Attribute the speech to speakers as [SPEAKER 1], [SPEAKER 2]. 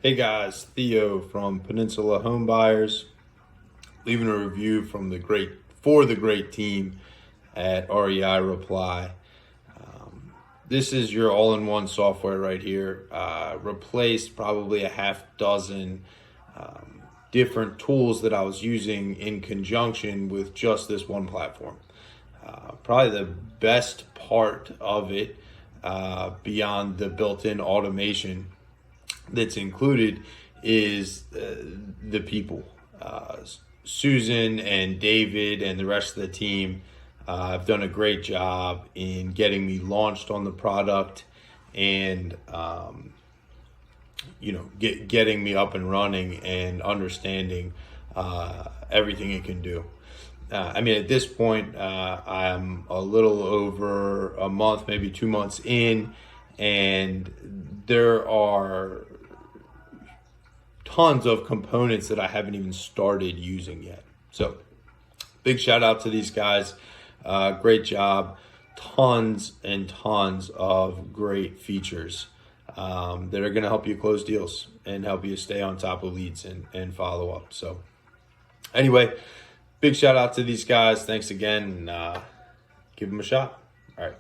[SPEAKER 1] Hey guys, Theo from Peninsula Home Buyers, leaving a review from the great team at REI Reply. This is your all-in-one software right here. Replaced probably a half dozen different tools that I was using in conjunction with just this one platform. Probably the best part of it, beyond the built-in automation that's included, is the people. Susan and David and the rest of the team have done a great job in getting me launched on the product and getting me up and running and understanding everything it can do. At this point, I'm a little over a month, maybe 2 months in, and there are tons of components that I haven't even started using yet. So big shout out to these guys. Great job. Tons and tons of great features that are going to help you close deals and help you stay on top of leads and follow up. So anyway, big shout out to these guys. Thanks again. Give them a shot. All right.